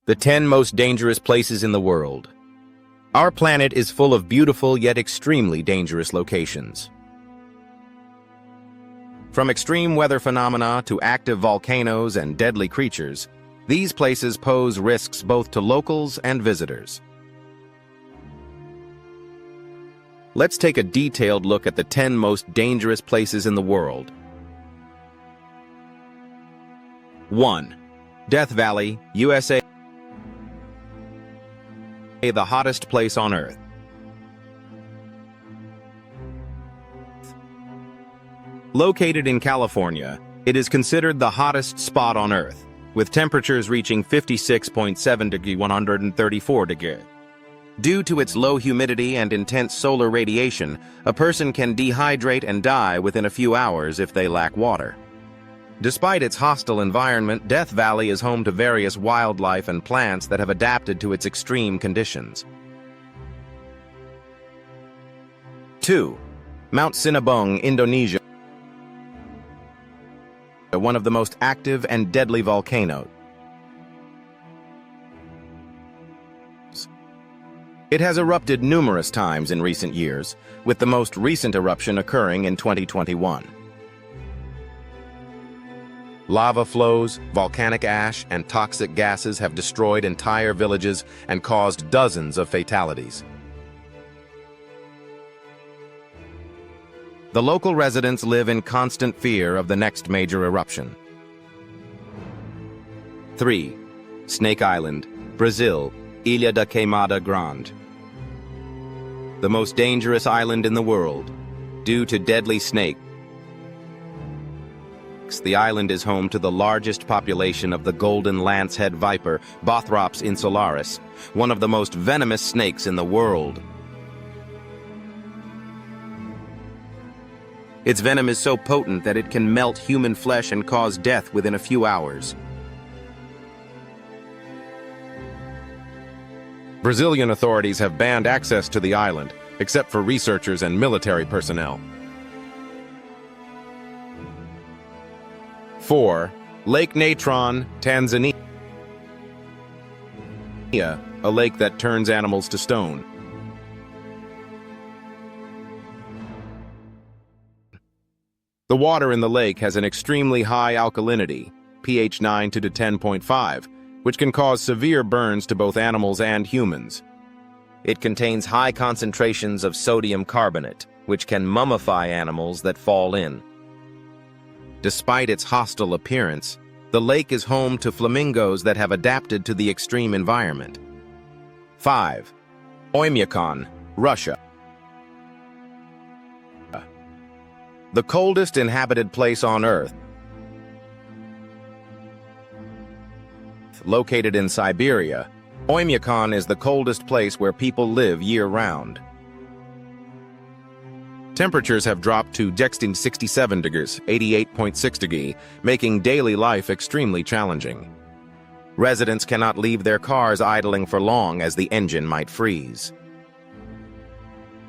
The 10 most dangerous places in the world. Our planet is full of beautiful yet extremely dangerous locations. From extreme weather phenomena to active volcanoes and deadly creatures, these places pose risks both to locals and visitors. Let's take a detailed look at the 10 most dangerous places in the world. 1. Death Valley, USA. The hottest place on Earth. Located in California, it is considered the hottest spot on Earth, with temperatures reaching 56.7 degrees 134 degrees. Due to its low humidity and intense solar radiation, a person can dehydrate and die within a few hours if they lack water. Despite its hostile environment, Death Valley is home to various wildlife and plants that have adapted to its extreme conditions. 2. Mount Sinabung, Indonesia. One of the most active and deadly volcanoes. It has erupted numerous times in recent years, with the most recent eruption occurring in 2021. Lava flows, volcanic ash, and toxic gases have destroyed entire villages and caused dozens of fatalities. The local residents live in constant fear of the next major eruption. 3. Snake Island, Brazil, Ilha da Queimada Grande. The most dangerous island in the world, due to deadly snakes. The island is home to the largest population of the golden lancehead viper, Bothrops insularis, one of the most venomous snakes in the world. Its venom is so potent that it can melt human flesh and cause death within a few hours. Brazilian authorities have banned access to the island, except for researchers and military personnel. 4. Lake Natron, Tanzania. A lake that turns animals to stone. The water in the lake has an extremely high alkalinity, pH 9 to 10.5, which can cause severe burns to both animals and humans. It contains high concentrations of sodium carbonate, which can mummify animals that fall in. Despite its hostile appearance, the lake is home to flamingos that have adapted to the extreme environment. 5. Oymyakon, Russia. The coldest inhabited place on Earth. Located in Siberia, Oymyakon is the coldest place where people live year-round. Temperatures have dropped to 67 degrees, 88.6 degrees, making daily life extremely challenging. Residents cannot leave their cars idling for long as the engine might freeze.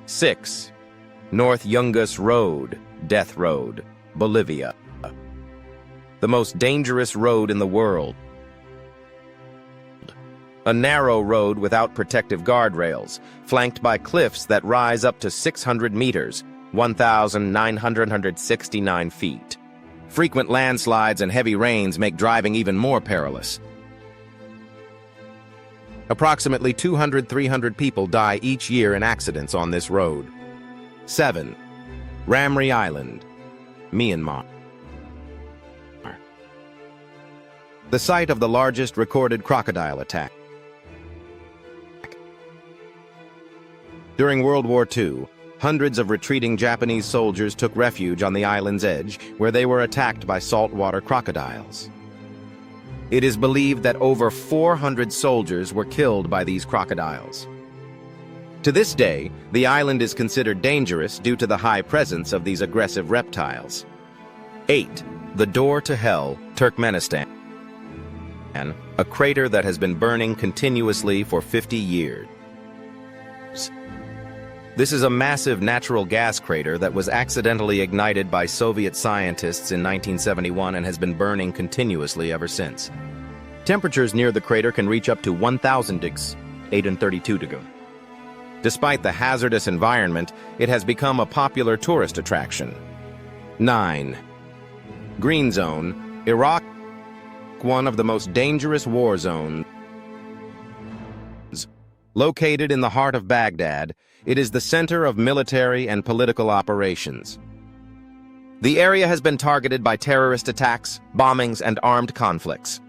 6. North Yungas Road, Death Road, Bolivia. The most dangerous road in the world. A narrow road without protective guardrails, flanked by cliffs that rise up to 600 meters, 1,969 feet. Frequent landslides and heavy rains make driving even more perilous. Approximately 200–300 people die each year in accidents on this road. 7. Ramree Island, Myanmar. The site of the largest recorded crocodile attack. During World War II, hundreds of retreating Japanese soldiers took refuge on the island's edge, where they were attacked by saltwater crocodiles. It is believed that over 400 soldiers were killed by these crocodiles. To this day, the island is considered dangerous due to the high presence of these aggressive reptiles. 8. The Door to Hell, Turkmenistan. A crater that has been burning continuously for 50 years. This is a massive natural gas crater that was accidentally ignited by Soviet scientists in 1971 and has been burning continuously ever since. Temperatures near the crater can reach up to 1,000 degrees, 832 degrees. Despite the hazardous environment, it has become a popular tourist attraction. 9. Green Zone, Iraq, one of the most dangerous war zones. Located in the heart of Baghdad, it is the center of military and political operations. The area has been targeted by terrorist attacks, bombings, and armed conflicts.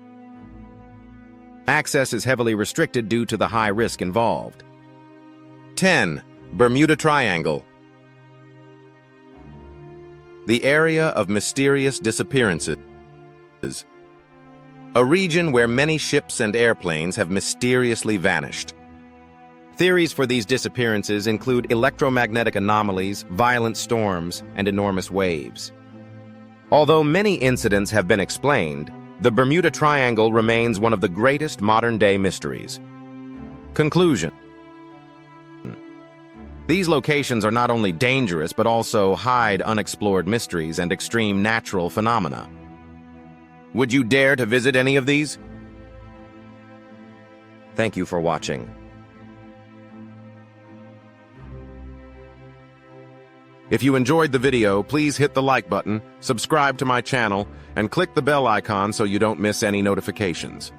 Access is heavily restricted due to the high risk involved. 10. Bermuda Triangle. The area of mysterious disappearances. A region where many ships and airplanes have mysteriously vanished. Theories for these disappearances include electromagnetic anomalies, violent storms, and enormous waves. Although many incidents have been explained, the Bermuda Triangle remains one of the greatest modern-day mysteries. Conclusion. These locations are not only dangerous but also hide unexplored mysteries and extreme natural phenomena. Would you dare to visit any of these? Thank you for watching. If you enjoyed the video, please hit the like button, subscribe to my channel, and click the bell icon so you don't miss any notifications.